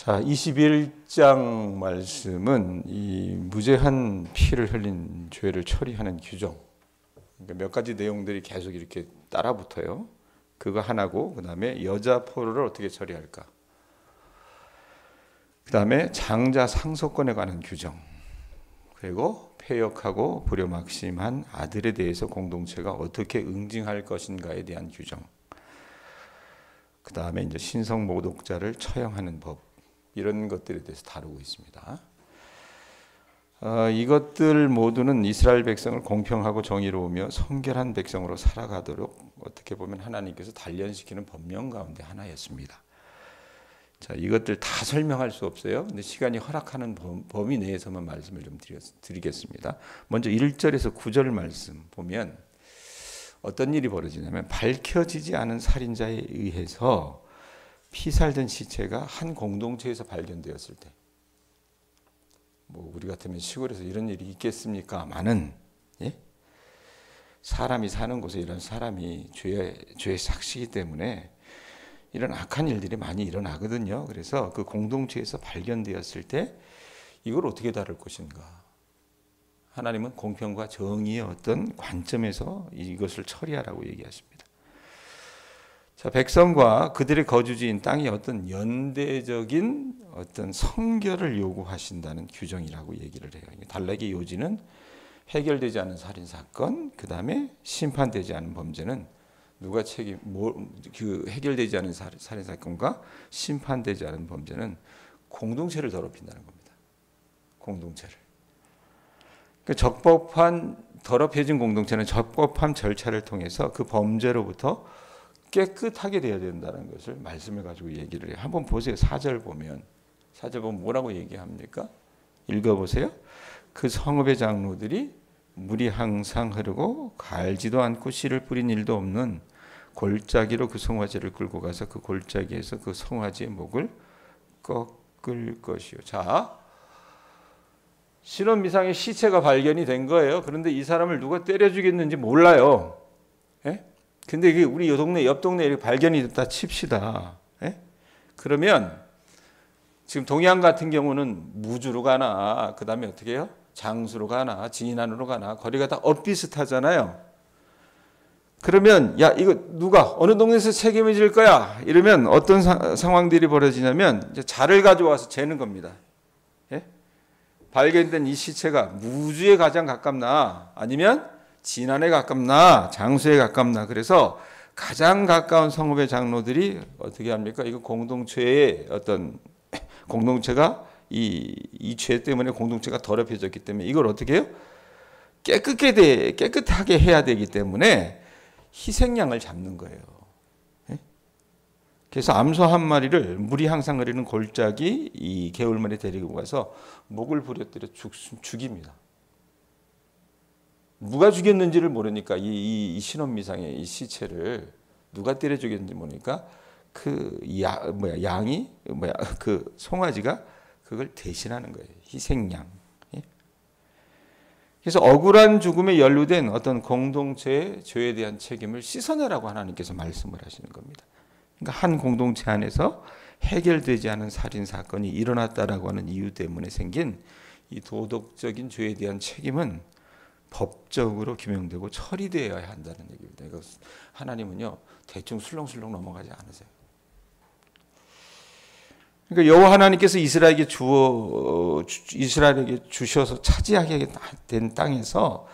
자, 21장 말씀은 이 무죄한 피를 흘린 죄를 처리하는 규정. 그러니까 몇 가지 내용들이 계속 이렇게 따라붙어요. 그거 하나고, 그 다음에 여자 포로를 어떻게 처리할까. 그 다음에 장자 상속권에 관한 규정. 그리고 폐역하고 불효막심한 아들에 대해서 공동체가 어떻게 응징할 것인가에 대한 규정. 그 다음에 이제 신성 모독자를 처형하는 법. 이런 것들에 대해서 다루고 있습니다. 이것들 모두는 이스라엘 백성을 공평하고 정의로우며 성결한 백성으로 살아가도록 어떻게 보면 하나님께서 단련시키는 법령 가운데 하나였습니다. 자, 이것들 다 설명할 수 없어요. 근데 시간이 허락하는 범위 내에서만 말씀을 좀 드리겠습니다. 먼저 1절에서 9절 말씀 보면 어떤 일이 벌어지냐면 밝혀지지 않은 살인자에 의해서 피살된 시체가 한 공동체에서 발견되었을 때, 뭐 우리 같으면 시골에서 이런 일이 있겠습니까? 많은 사람이 사는 곳에 이런 사람이 죄의 삭시기 때문에 이런 악한 일들이 많이 일어나거든요. 그래서 그 공동체에서 발견되었을 때 이걸 어떻게 다룰 것인가? 하나님은 공평과 정의의 어떤 관점에서 이것을 처리하라고 얘기하십니다. 자, 백성과 그들의 거주지인 땅이 어떤 연대적인 어떤 성결을 요구하신다는 규정이라고 얘기를 해요. 달락의 요지는 해결되지 않은 살인 사건, 그 다음에 심판되지 않은 범죄는 누가 해결되지 않은 살인 사건과 심판되지 않은 범죄는 공동체를 더럽힌다는 겁니다. 공동체를. 그러니까 적법한 더럽혀진 공동체는 적법한 절차를 통해서 그 범죄로부터 깨끗하게 되어야 된다는 것을 말씀해 가지고 얘기를 해요. 한번 보세요. 4절 보면 뭐라고 얘기합니까? 읽어보세요. 그 성읍의 장로들이 물이 항상 흐르고 갈지도 않고 씨를 뿌린 일도 없는 골짜기로 그 송아지를 끌고 가서 그 골짜기에서 그 송아지의 목을 꺾을 것이요. 자, 신원미상의 시체가 발견이 된 거예요. 그런데 이 사람을 누가 때려 죽였는지 몰라요. 근데 이게 우리 옆 동네에 이렇게 발견이 됐다 칩시다. 그러면 지금 동양 같은 경우는 무주로 가나, 그 다음에 어떻게 해요? 장수로 가나, 진안으로 가나, 거리가 다 엇비슷하잖아요. 그러면, 야, 이거 누가, 어느 동네에서 책임을 질 거야? 이러면 어떤 상황들이 벌어지냐면, 이제 자를 가져와서 재는 겁니다. 발견된 이 시체가 무주에 가장 가깝나, 아니면 진안에 가깝나, 장수에 가깝나. 그래서 가장 가까운 성읍의 장로들이 어떻게 합니까? 이거 공동체의 어떤, 공동체가 이 죄 때문에 공동체가 더럽혀졌기 때문에 이걸 어떻게 해요? 깨끗하게 해야 되기 때문에 희생양을 잡는 거예요. 그래서 암소 한 마리를 물이 항상 흐르는 골짜기 이 개울물에 데리고 가서 목을 부려뜨려 죽입니다. 누가 죽였는지를 모르니까 이 신원미상의 이 시체를 누가 때려 죽였는지 모르니까 그 송아지가 그걸 대신하는 거예요. 희생양. 그래서 억울한 죽음에 연루된 어떤 공동체의 죄에 대한 책임을 씻어내라고 하나님께서 말씀을 하시는 겁니다. 그러니까 한 공동체 안에서 해결되지 않은 살인 사건이 일어났다라고 하는 이유 때문에 생긴 이 도덕적인 죄에 대한 책임은 법적으로 규명되고 처리되어야 한다는 얘기입니다. 그러니까 하나님은요, 대충 술렁술렁 넘어가지 않으세요. 그러니까 여호와 하나님께서 이스라엘에게 주셔서 차지하게 된 땅에서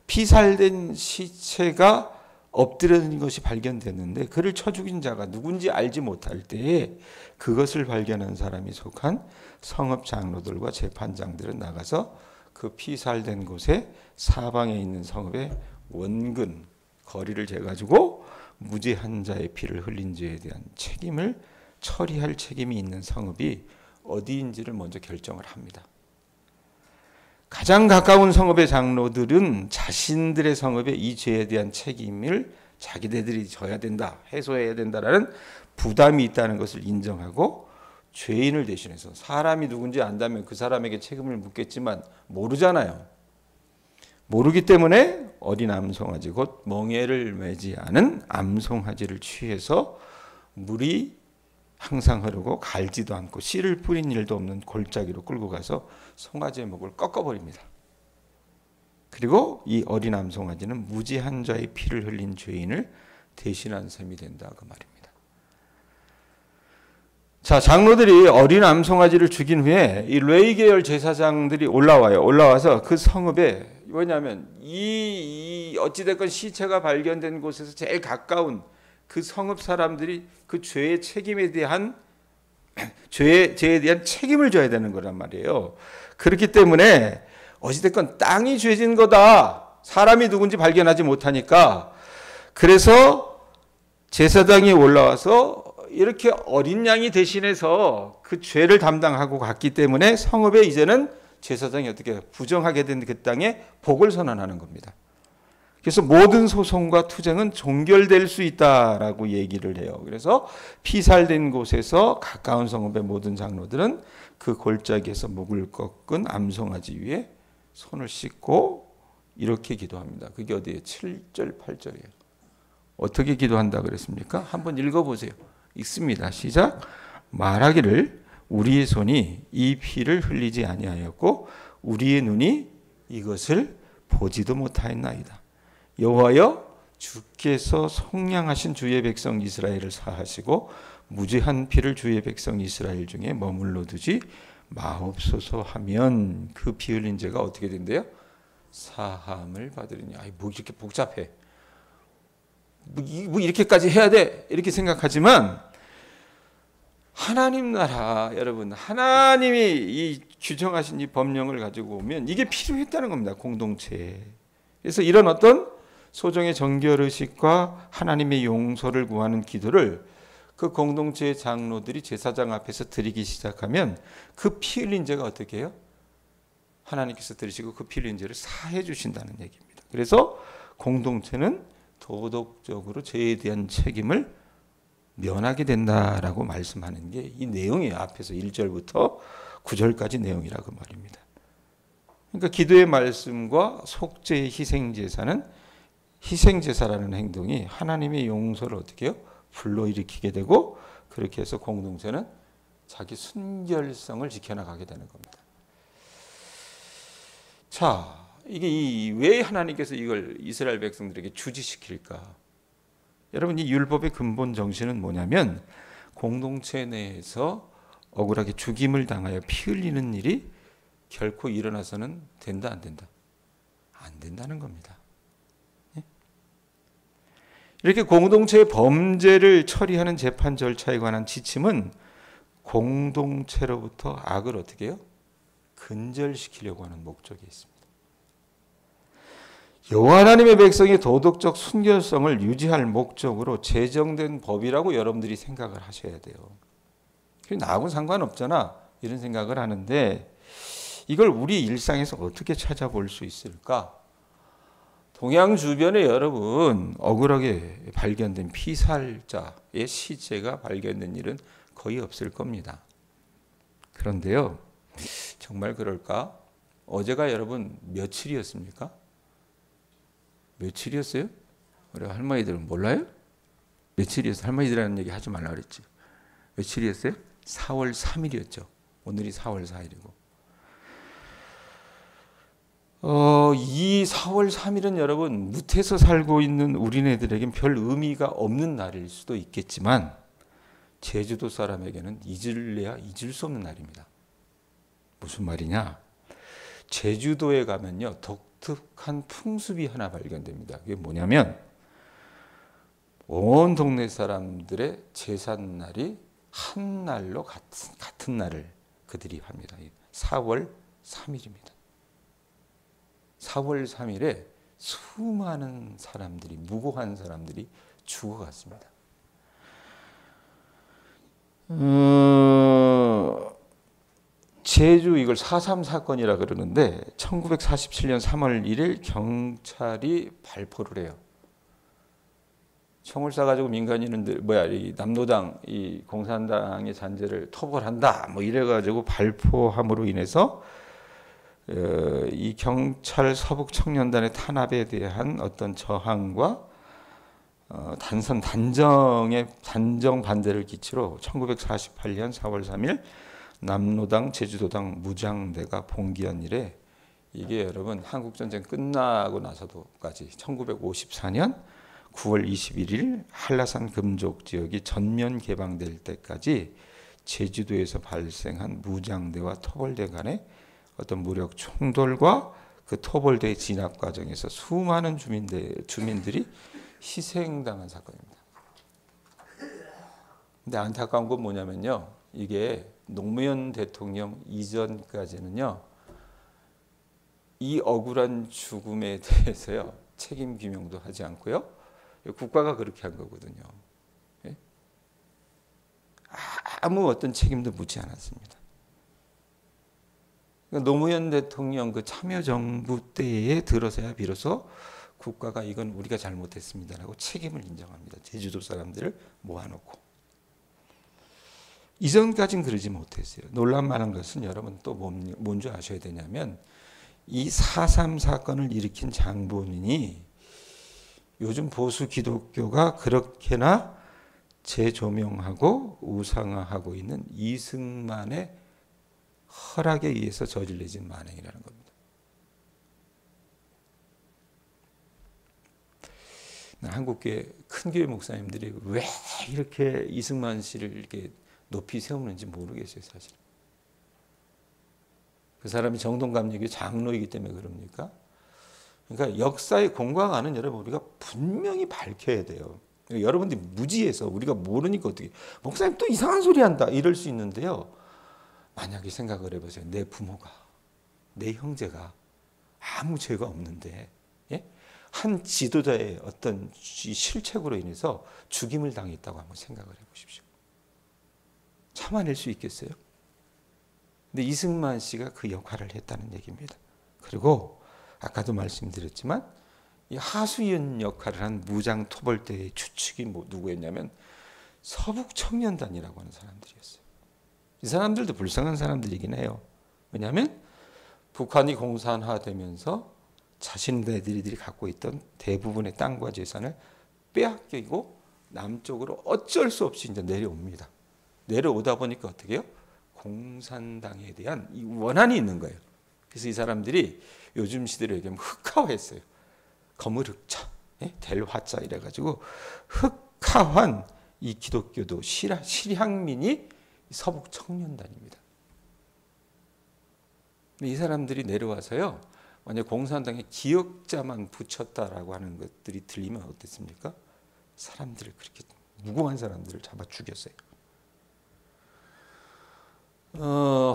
피살된 시체가 엎드려진 것이 발견됐는데 그를 쳐 죽인 자가 누군지 알지 못할 때에 그것을 발견한 사람이 속한 성읍 장로들과 재판장들은 나가서 그 피살된 곳에 사방에 있는 성읍의 원근 거리를 재가지고 무죄한 자의 피를 흘린 죄에 대한 책임을 처리할 책임이 있는 성읍이 어디인지를 먼저 결정을 합니다. 가장 가까운 성읍의 장로들은 자신들의 성읍에 이 죄에 대한 책임을 자기네들이 져야 된다, 해소해야 된다라는 부담이 있다는 것을 인정하고 죄인을 대신해서 사람이 누군지 안다면 그 사람에게 책임을 묻겠지만 모르잖아요. 모르기 때문에 어린 암송아지 곧 멍에를 매지 않은 암송아지를 취해서 물이 항상 흐르고 갈지도 않고 씨를 뿌린 일도 없는 골짜기로 끌고 가서 송아지의 목을 꺾어버립니다. 그리고 이 어린 암송아지는 무지한 자의 피를 흘린 죄인을 대신한 셈이 된다 그 말입니다. 자, 장로들이 어린 암송아지를 죽인 후에 이 레위 계열 제사장들이 올라와서 그 성읍에, 왜냐하면 이 어찌됐건 시체가 발견된 곳에서 제일 가까운 그 성읍 사람들이 그 죄의 책임에 대한 죄에 대한 책임을 져야 되는 거란 말이에요. 그렇기 때문에 어찌됐건 땅이 죄진 거다. 사람이 누군지 발견하지 못하니까. 그래서 제사장이 올라와서 이렇게 어린 양이 대신해서 그 죄를 담당하고 갔기 때문에 성읍에 이제는 제사장이 어떻게 부정하게 된 그 땅에 복을 선언하는 겁니다. 그래서 모든 소송과 투쟁은 종결될 수 있다라고 얘기를 해요. 그래서 피살된 곳에서 가까운 성읍의 모든 장로들은 그 골짜기에서 목을 꺾은 암송아지 위에 손을 씻고 이렇게 기도합니다. 그게 어디에 7절 8절이에요. 어떻게 기도한다 그랬습니까? 한번 읽어보세요. 읽습니다. 시작. 말하기를 우리의 손이 이 피를 흘리지 아니하였고 우리의 눈이 이것을 보지도 못하였나이다. 여호와여, 주께서 속량하신 주의 백성 이스라엘을 사하시고 무죄한 피를 주의 백성 이스라엘 중에 머물러 두지 마옵소서 하면 그 피 흘린 죄가 어떻게 된대요? 사함을 받으리니. 아이, 뭐 이렇게 복잡해. 뭐 이렇게까지 해야 돼? 이렇게 생각하지만 하나님 나라, 여러분, 하나님이 이 규정하신 이 법령을 가지고 오면 이게 필요했다는 겁니다. 공동체에. 그래서 이런 어떤 소정의 정결의식과 하나님의 용서를 구하는 기도를 그 공동체의 장로들이 제사장 앞에서 드리기 시작하면 그 피 흘린 죄가 어떻게 해요? 하나님께서 들으시고 그 피 흘린 죄를 사해 주신다는 얘기입니다. 그래서 공동체는 도덕적으로 죄에 대한 책임을 면하게 된다라고 말씀하는 게 이 내용이에요. 앞에서 1절부터 9절까지 내용이라고 말입니다. 그러니까 기도의 말씀과 속죄의 희생제사는, 희생제사라는 행동이 하나님의 용서를 어떻게 해요? 불러일으키게 되고, 그렇게 해서 공동체는 자기 순결성을 지켜나가게 되는 겁니다. 자, 이게 왜 하나님께서 이걸 이스라엘 백성들에게 주지시킬까? 여러분, 이 율법의 근본 정신은 뭐냐면 공동체 내에서 억울하게 죽임을 당하여 피 흘리는 일이 결코 일어나서는 된다, 안 된다? 안 된다는 겁니다. 이렇게 공동체의 범죄를 처리하는 재판 절차에 관한 지침은 공동체로부터 악을 어떻게 해요? 근절시키려고 하는 목적이 있습니다. 여호와 하나님의 백성의 도덕적 순결성을 유지할 목적으로 제정된 법이라고 여러분들이 생각을 하셔야 돼요. 나하고는 상관없잖아, 이런 생각을 하는데 이걸 우리 일상에서 어떻게 찾아볼 수 있을까? 동양 주변에 여러분 억울하게 발견된 피살자의 시체가 발견된 일은 거의 없을 겁니다. 그런데요, 정말 그럴까? 어제가 여러분 며칠이었습니까? 며칠이었어요? 우리 할머니들은 몰라요? 며칠이었어요? 할머니들이라는 얘기 하지 말라 그랬지. 며칠이었어요? 4월 3일이었죠. 오늘이 4월 4일이고. 이 4월 3일은 여러분 무태서 살고 있는 우리네들에겐 별 의미가 없는 날일 수도 있겠지만 제주도 사람에게는 잊을래야 잊을 수 없는 날입니다. 무슨 말이냐? 제주도에 가면요, 독특한 풍습이 하나 발견됩니다. 그게 뭐냐면 온 동네 사람들의 제삿날이 한 날로 같은 날을 그들이 합니다. 4월 3일입니다. 4월 3일에 수많은 사람들이, 무고한 사람들이 죽어갔습니다. 제주, 이걸 4.3 사건이라 그러는데 1947년 3월 1일 경찰이 발표를 해요. 총을 쏴가지고 민간인들, 이 남노당, 이 공산당의 잔재를 토벌한다, 뭐 이래가지고 발표함으로 인해서 이 경찰 서북 청년단의 탄압에 대한 어떤 저항과 단정 반대를 기치로 1948년 4월 3일 남로당 제주도당 무장대가 봉기한 이래 이게 여러분 한국전쟁 끝나고 나서도까지 1954년 9월 21일 한라산 금족 지역이 전면 개방될 때까지 제주도에서 발생한 무장대와 토벌대 간의 어떤 무력 충돌과 그 토벌대 진압 과정에서 수많은 주민들이 희생당한 사건입니다. 근데 안타까운 건 뭐냐면요. 이게 노무현 대통령 이전까지는요. 이 억울한 죽음에 대해서요. 책임 규명도 하지 않고요. 국가가 그렇게 한 거거든요. 아무 어떤 책임도 묻지 않았습니다. 노무현 대통령 그 참여정부 때에 들어서야 비로소 국가가 이건 우리가 잘못했습니다라고 책임을 인정합니다. 제주도 사람들을 모아놓고. 이전까지는 그러지 못했어요. 놀랄만한 것은 여러분 또 뭔지 아셔야 되냐면 이 4.3 사건을 일으킨 장본인이 요즘 보수 기독교가 그렇게나 재조명하고 우상화하고 있는 이승만의 허락에 의해서 저질러진 만행이라는 겁니다. 한국교회 큰 교회 목사님들이 왜 이렇게 이승만 씨를 이렇게 높이 세우는지 모르겠어요, 사실. 그 사람이 정동감리교 장로이기 때문에 그럽니까? 그러니까 역사의 공과관은 여러분 우리가 분명히 밝혀야 돼요. 여러분들이 무지해서 우리가 모르니까 어떻게 목사님 또 이상한 소리 한다 이럴 수 있는데요. 만약에 생각을 해보세요. 내 부모가 내 형제가 아무 죄가 없는데 한 지도자의 어떤 실책으로 인해서 죽임을 당했다고 한번 생각을 해보십시오. 참아낼 수 있겠어요? 근데 이승만 씨가 그 역할을 했다는 얘기입니다. 그리고 아까도 말씀드렸지만 이 하수연 역할을 한 무장 토벌대의 주축이 누구였냐면 서북청년단이라고 하는 사람들이었어요. 이 사람들도 불쌍한 사람들이긴 해요. 왜냐하면 북한이 공산화되면서 자신들이 갖고 있던 대부분의 땅과 재산을 빼앗기고 남쪽으로 어쩔 수 없이 이제 내려옵니다. 내려오다 보니까 어떻게 해요? 공산당에 대한 이 원한이 있는 거예요. 그래서 이 사람들이 요즘 시대로 얘기하면 흑화했어요. 거물흑자, 델화자 이래가지고 흑화한 이 기독교도 실향민이 서북 청년단입니다. 이 사람들이 내려와서요. 만약 공산당에 기억자만 붙였다라고 하는 것들이 들리면 어땠습니까? 사람들을 그렇게 무고한 사람들을 잡아 죽였어요.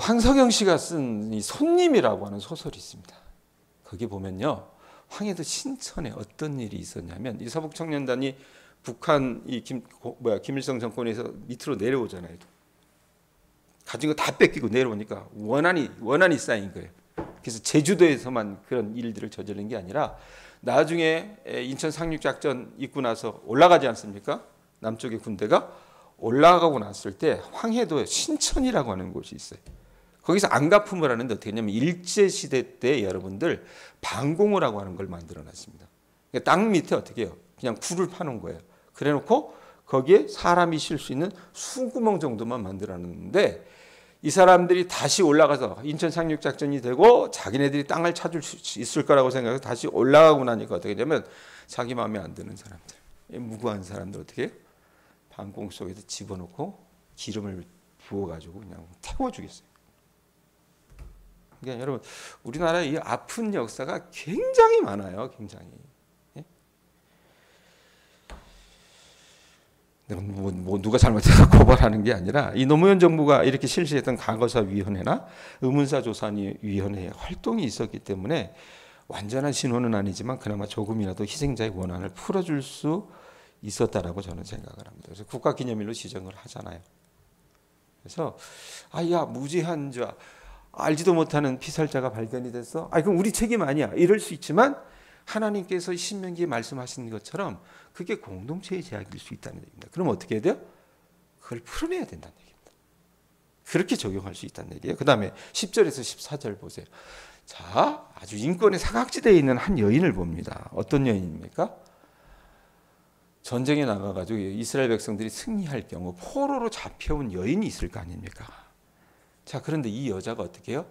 황석영 씨가 쓴 이 손님이라고 하는 소설이 있습니다. 거기 보면요. 황해도 신천에 어떤 일이 있었냐면 이 서북청년단이 북한 김일성 정권에서 밑으로 내려오잖아요. 가진 거 다 뺏기고 내려오니까 원한이 쌓인 거예요. 그래서 제주도에서만 그런 일들을 저지른 게 아니라 나중에 인천 상륙작전 있고 나서 올라가지 않습니까? 남쪽의 군대가 올라가고 났을 때 황해도에 신천이라고 하는 곳이 있어요. 거기서 안가품을 하는데 어떻게 했냐면 일제시대 때 여러분들 방공호라고 하는 걸 만들어놨습니다. 그러니까 땅 밑에 어떻게 해요? 그냥 굴을 파놓은 거예요. 그래놓고 거기에 사람이 쉴 수 있는 수구멍 정도만 만들어놨는데 이 사람들이 다시 올라가서 인천 상륙작전이 되고 자기네들이 땅을 찾을 수 있을 거라고 생각해서 다시 올라가고 나니까 어떻게 되냐면 자기 마음에 안 드는 사람들, 무고한 사람들 어떻게 해요? 방공 속에서 집어넣고 기름을 부어가지고 그냥 태워 주겠어요. 그러니까 여러분 우리나라의 이 아픈 역사가 굉장히 많아요. 굉장히. 누가 잘못해서 고발하는 게 아니라 이 노무현 정부가 이렇게 실시했던 과거사위원회나 의문사조사위원회의 활동이 있었기 때문에 완전한 신호는 아니지만 그나마 조금이라도 희생자의 원한을 풀어줄 수 있었다라고 저는 생각을 합니다. 그래서 국가기념일로 지정을 하잖아요. 그래서 야 무지한 자 알지도 못하는 피살자가 발견이 됐어. 그럼 우리 책임 아니야. 이럴 수 있지만 하나님께서 신명기에 말씀하신 것처럼 그게 공동체의 제약일 수 있다는 얘기입니다. 그럼 어떻게 해야 돼요? 그걸 풀어내야 된다는 얘기입니다. 그렇게 적용할 수 있다는 얘기예요. 그 다음에 10절에서 14절 보세요. 자, 아주 인권의 사각지대에 있는 한 여인을 봅니다. 어떤 여인입니까? 전쟁에 나가가지고 이스라엘 백성들이 승리할 경우 포로로 잡혀온 여인이 있을 거 아닙니까? 자, 그런데 이 여자가 어떻게 해요?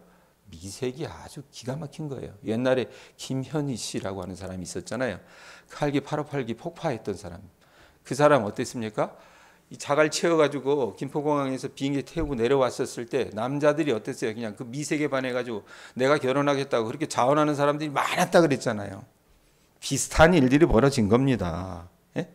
미색이 아주 기가 막힌 거예요. 옛날에 김현희 씨라고 하는 사람이 있었잖아요. 칼기 858기 폭파했던 사람. 그 사람 어땠습니까? 이 자갈 채워가지고 김포공항에서 비행기 태우고 내려왔었을 때 남자들이 어땠어요? 그냥 그 미색에 반해가지고 내가 결혼하겠다고 그렇게 자원하는 사람들이 많았다 그랬잖아요. 비슷한 일들이 벌어진 겁니다. 예?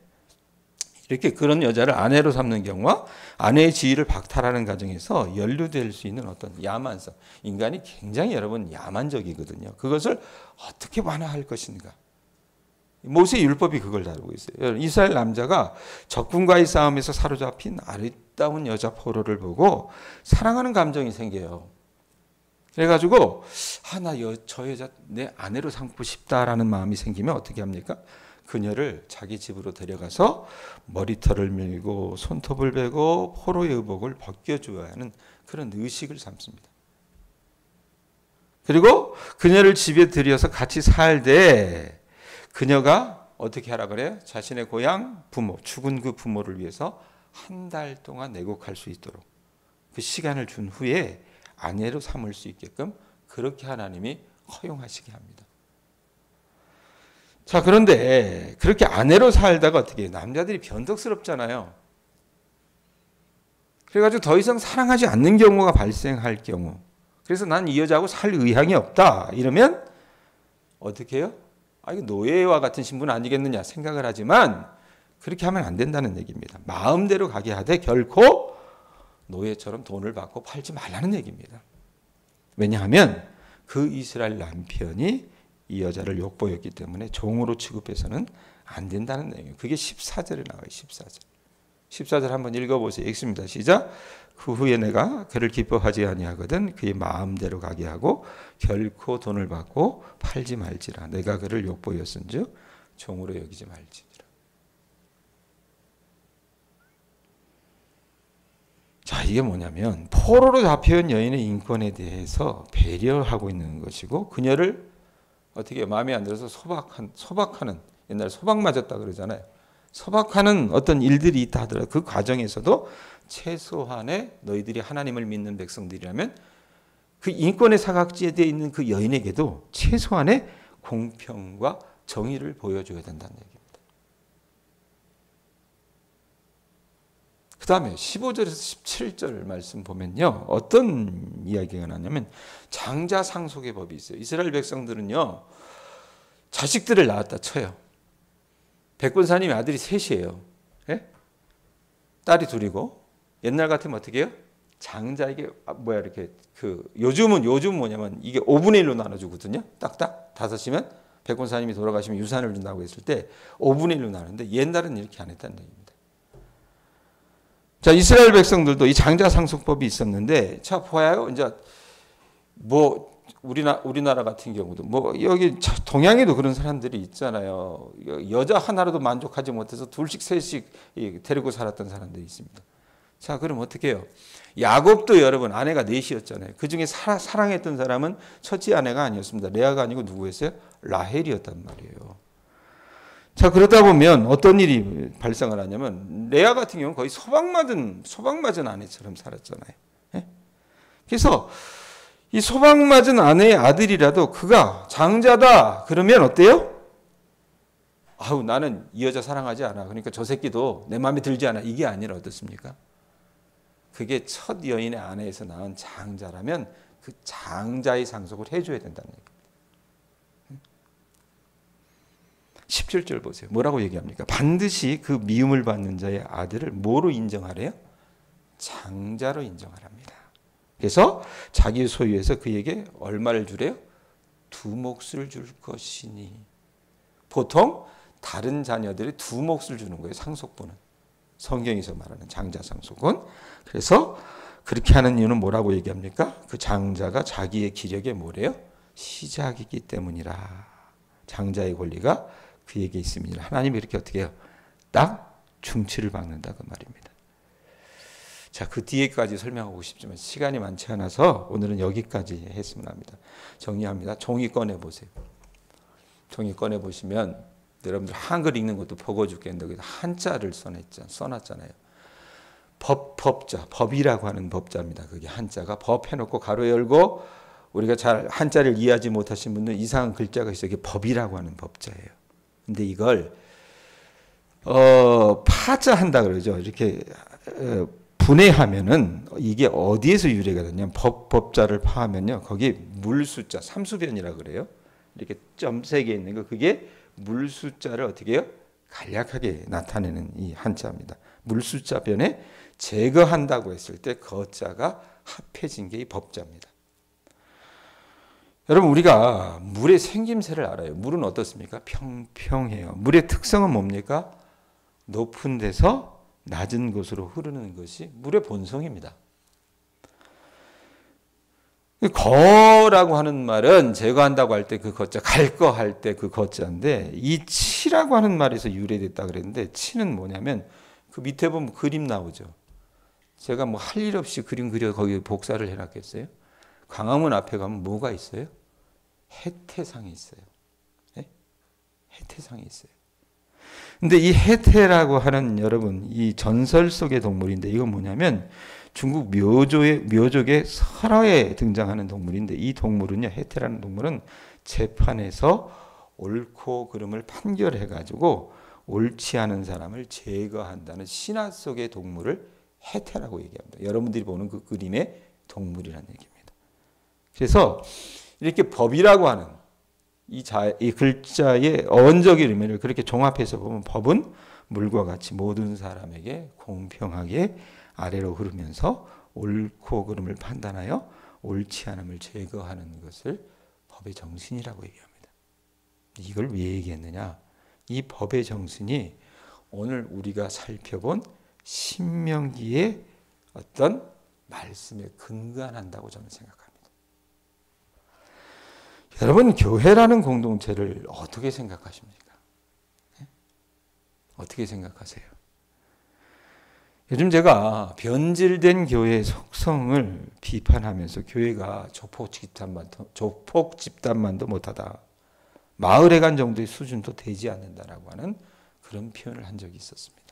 이렇게 그런 여자를 아내로 삼는 경우와 아내의 지위를 박탈하는 과정에서 연루될 수 있는 어떤 야만성. 인간이 굉장히 여러분 야만적이거든요. 그것을 어떻게 완화할 것인가. 모세 율법이 그걸 다루고 있어요. 이스라엘 남자가 적군과의 싸움에서 사로잡힌 아름다운 여자 포로를 보고 사랑하는 감정이 생겨요. 그래가지고 저 여자 내 아내로 삼고 싶다라는 마음이 생기면 어떻게 합니까? 그녀를 자기 집으로 데려가서 머리털을 밀고 손톱을 베고 포로의 의복을 벗겨줘야 하는 그런 의식을 삼습니다. 그리고 그녀를 집에 들여서 같이 살되 그녀가 어떻게 하라 그래요? 자신의 고향 부모, 죽은 그 부모를 위해서 한 달 동안 내곡할 수 있도록 그 시간을 준 후에 아내로 삼을 수 있게끔 그렇게 하나님이 허용하시게 합니다. 자, 그런데 그렇게 아내로 살다가 어떻게 해요? 남자들이 변덕스럽잖아요. 그래가지고 더 이상 사랑하지 않는 경우가 발생할 경우, 그래서 난 이 여자하고 살 의향이 없다 이러면 어떻게 해요? 이거 노예와 같은 신분 아니겠느냐 생각을 하지만 그렇게 하면 안 된다는 얘기입니다. 마음대로 가게 하되 결코 노예처럼 돈을 받고 팔지 말라는 얘기입니다. 왜냐하면 그 이스라엘 남편이 이 여자를 욕보였기 때문에 종으로 취급해서는 안 된다는 내용이에요. 그게 14절에 나와요. 14절. 14절 한번 읽어보세요. 읽습니다. 시작. 그 후에 내가 그를 기뻐하지 아니하거든 그의 마음대로 가게 하고 결코 돈을 받고 팔지 말지라. 내가 그를 욕보였은즉 종으로 여기지 말지니라. 자, 이게 뭐냐면 포로로 잡혀온 여인의 인권에 대해서 배려하고 있는 것이고 그녀를 어떻게 마음에 안 들어서 소박하는 옛날에 소박 맞았다 그러잖아요. 소박하는 어떤 일들이 있다 하더라도 그 과정에서도 최소한의 너희들이 하나님을 믿는 백성들이라면 그 인권의 사각지대에 있는 그 여인에게도 최소한의 공평과 정의를 보여줘야 된다는 얘기입니다. 그 다음에 15절에서 17절 말씀 보면요. 어떤 이야기가 나냐면 장자상속의 법이 있어요. 이스라엘 백성들은요. 자식들을 낳았다 쳐요. 백군사님의 아들이 셋이에요. 예? 딸이 둘이고 옛날 같으면 어떻게 해요? 장자에게 이렇게 요즘은 뭐냐면 이게 5분의 1로 나눠주거든요. 딱딱 5이면 백군사님이 돌아가시면 유산을 준다고 했을 때 5분의 1로 나누는데 옛날은 이렇게 안 했다는 얘기입니다. 자, 이스라엘 백성들도 이 장자상속법이 있었는데, 자, 보아요. 이제, 우리나라 같은 경우도, 여기 동양에도 그런 사람들이 있잖아요. 여자 하나로도 만족하지 못해서 둘씩, 셋씩 데리고 살았던 사람들이 있습니다. 자, 그럼 어떻게 해요? 야곱도 여러분, 아내가 넷이었잖아요. 그 중에 사랑했던 사람은 첫째 아내가 아니었습니다. 레아가 아니고 누구였어요? 라헬이었단 말이에요. 자, 그러다 보면 어떤 일이 발생을 하냐면 레아 같은 경우는 거의 소박맞은 아내처럼 살았잖아요. 예? 그래서 이 소박맞은 아내의 아들이라도 그가 장자다 그러면 어때요? 나는 이 여자 사랑하지 않아. 그러니까 저 새끼도 내 마음에 들지 않아. 이게 아니라 어떻습니까? 그게 첫 여인의 아내에서 낳은 장자라면 그 장자의 상속을 해줘야 된다는 얘기입니다. 17절 보세요. 뭐라고 얘기합니까? 반드시 그 미움을 받는 자의 아들을 뭐로 인정하래요? 장자로 인정하랍니다. 그래서 자기 소유에서 그에게 얼마를 주래요? 2몫을 줄 것이니. 보통 다른 자녀들이 2몫을 주는 거예요. 상속분은. 성경에서 말하는 장자 상속은. 그래서 그렇게 하는 이유는 뭐라고 얘기합니까? 그 장자가 자기의 기력의 뭐래요? 시작이기 때문이라. 장자의 권리가 그에게 있습니다. 하나님이 이렇게 어떻게 해요? 딱 중치를 박는다 그 말입니다. 자, 그 뒤에까지 설명하고 싶지만 시간이 많지 않아서 오늘은 여기까지 했으면 합니다. 정리합니다. 종이 꺼내 보세요. 종이 꺼내 보시면 여러분들 한글 읽는 것도 버거 죽겠는데 거기다 한자를 써놨잖아요. 법자, 법이라고 하는 법자입니다. 그게 한자가 법 해놓고 가로 열고 우리가 잘 한자를 이해하지 못하신 분들 이상한 글자가 있어요. 이게 법이라고 하는 법자예요. 근데 이걸 파자한다 그러죠. 이렇게 분해하면은 이게 어디에서 유래가 되냐면 법자를 파하면요. 거기 물 숫자 삼수변이라고 그래요. 이렇게 점 3개 있는 거 그게 물 숫자를 어떻게 해요? 간략하게 나타내는 이 한자입니다. 물 숫자 변에 제거한다고 했을 때 거자가 합해진 게 이 법자입니다. 여러분 우리가 물의 생김새를 알아요. 물은 어떻습니까? 평평해요. 물의 특성은 뭡니까? 높은 데서 낮은 곳으로 흐르는 것이 물의 본성입니다. 거라고 하는 말은 제거한다고 할 때 그 거자, 갈 거 할 때 그 거자인데 이 치라고 하는 말에서 유래됐다 그랬는데 치는 뭐냐면 그 밑에 보면 그림 나오죠. 제가 뭐 할 일 없이 그림 그려 거기 복사를 해놨겠어요? 광화문 앞에 가면 뭐가 있어요? 해태상이 있어요. 네? 해태상이 있어요. 근데 이 해태라고 하는 여러분 이 전설 속의 동물인데 이건 뭐냐면 중국 묘족의 설화에 등장하는 동물인데 이 동물은요 해태라는 동물은 재판에서 옳고 그름을 판결해 가지고 옳지 않은 사람을 제거한다는 신화 속의 동물을 해태라고 얘기합니다. 여러분들이 보는 그 그림의 동물이라는 얘기입니다. 그래서 이렇게 법이라고 하는 이 글자의 어원적인 의미를 그렇게 종합해서 보면 법은 물과 같이 모든 사람에게 공평하게 아래로 흐르면서 옳고 그름을 판단하여 옳지 않음을 제거하는 것을 법의 정신이라고 얘기합니다. 이걸 왜 얘기했느냐? 이 법의 정신이 오늘 우리가 살펴본 신명기의 어떤 말씀에 근간한다고 저는 생각합니다. 여러분 교회라는 공동체를 어떻게 생각하십니까? 어떻게 생각하세요? 요즘 제가 변질된 교회의 속성을 비판하면서 교회가 조폭 집단만도 못하다. 마을회관 정도의 수준도 되지 않는다라고 하는 그런 표현을 한 적이 있었습니다.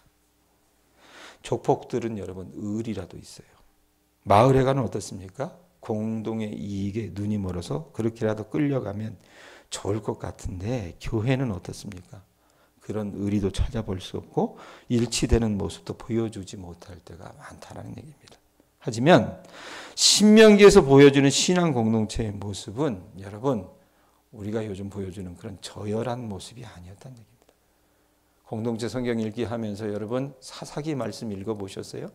조폭들은 여러분 을이라도 있어요. 마을회관은 어떻습니까? 공동의 이익에 눈이 멀어서 그렇게라도 끌려가면 좋을 것 같은데 교회는 어떻습니까? 그런 의리도 찾아볼 수 없고 일치되는 모습도 보여주지 못할 때가 많다는 얘기입니다. 하지만 신명기에서 보여주는 신앙 공동체의 모습은 여러분 우리가 요즘 보여주는 그런 저열한 모습이 아니었다는 얘기입니다. 공동체 성경 읽기 하면서 여러분 사사기 말씀 읽어보셨어요?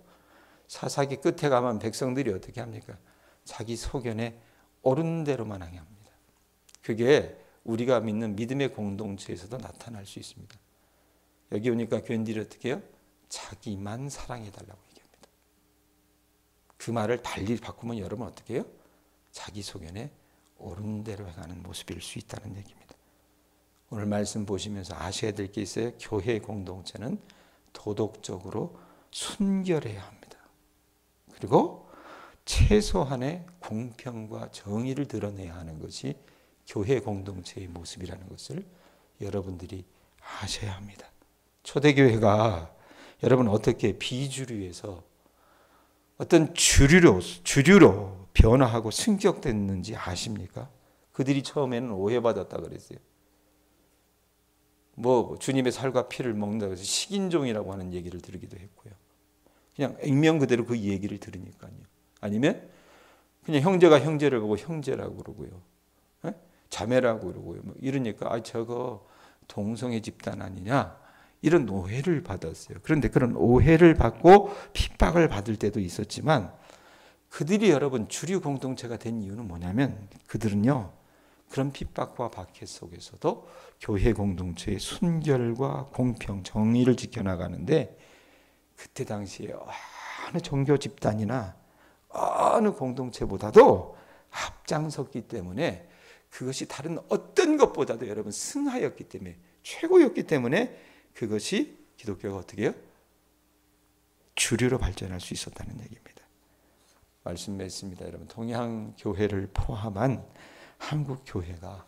사사기 끝에 가면 백성들이 어떻게 합니까? 자기 소견에 옳은 대로만 행합니다. 그게 우리가 믿는 믿음의 공동체에서도 나타날 수 있습니다. 여기 오니까 교인들이 어떻게 해요? 자기만 사랑해달라고 얘기합니다. 그 말을 달리 바꾸면 여러분 어떻게 해요? 자기 소견에 옳은 대로 행하는 모습일 수 있다는 얘기입니다. 오늘 말씀 보시면서 아셔야 될 게 있어요. 교회 공동체는 도덕적으로 순결해야 합니다. 그리고 최소한의 공평과 정의를 드러내야 하는 것이 교회 공동체의 모습이라는 것을 여러분들이 아셔야 합니다. 초대교회가 여러분 어떻게 비주류에서 어떤 주류로 변화하고 승격됐는지 아십니까? 그들이 처음에는 오해받았다 그랬어요. 뭐 주님의 살과 피를 먹는다고 해서 식인종이라고 하는 얘기를 들으기도 했고요. 그냥 액면 그대로 그 얘기를 들으니까요. 아니면 그냥 형제가 형제를 보고 형제라고 그러고요. 자매라고 그러고요. 이러니까 저거 동성애 집단 아니냐 이런 오해를 받았어요. 그런데 그런 오해를 받고 핍박을 받을 때도 있었지만 그들이 여러분 주류 공동체가 된 이유는 뭐냐면 그들은요 그런 핍박과 박해 속에서도 교회 공동체의 순결과 공평, 정의를 지켜나가는데 그때 당시에 어느 종교 집단이나 어느 공동체보다도 앞장섰기 때문에 그것이 다른 어떤 것보다도 여러분 승하였기 때문에 최고였기 때문에 그것이 기독교가 어떻게 해요? 주류로 발전할 수 있었다는 얘기입니다. 말씀 맺습니다. 여러분 동양 교회를 포함한 한국 교회가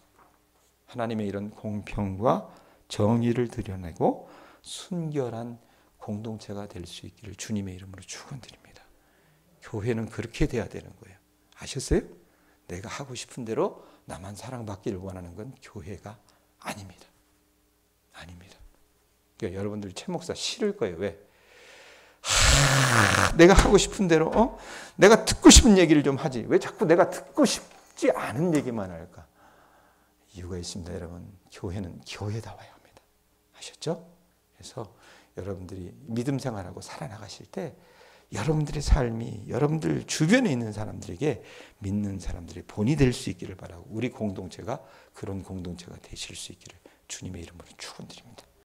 하나님의 이런 공평과 정의를 드러내고 순결한 공동체가 될 수 있기를 주님의 이름으로 축원드립니다. 교회는 그렇게 돼야 되는 거예요. 아셨어요? 내가 하고 싶은 대로 나만 사랑받기를 원하는 건 교회가 아닙니다. 아닙니다. 그러니까 여러분들 최 목사 싫을 거예요. 왜? 내가 하고 싶은 대로 내가 듣고 싶은 얘기를 좀 하지. 왜 자꾸 내가 듣고 싶지 않은 얘기만 할까? 이유가 있습니다. 여러분, 교회는 교회다워야 합니다. 아셨죠? 그래서 여러분들이 믿음 생활하고 살아나가실 때 여러분들의 삶이 여러분들 주변에 있는 사람들에게 믿는 사람들의 본이 될 수 있기를 바라고 우리 공동체가 그런 공동체가 되실 수 있기를 주님의 이름으로 축원드립니다.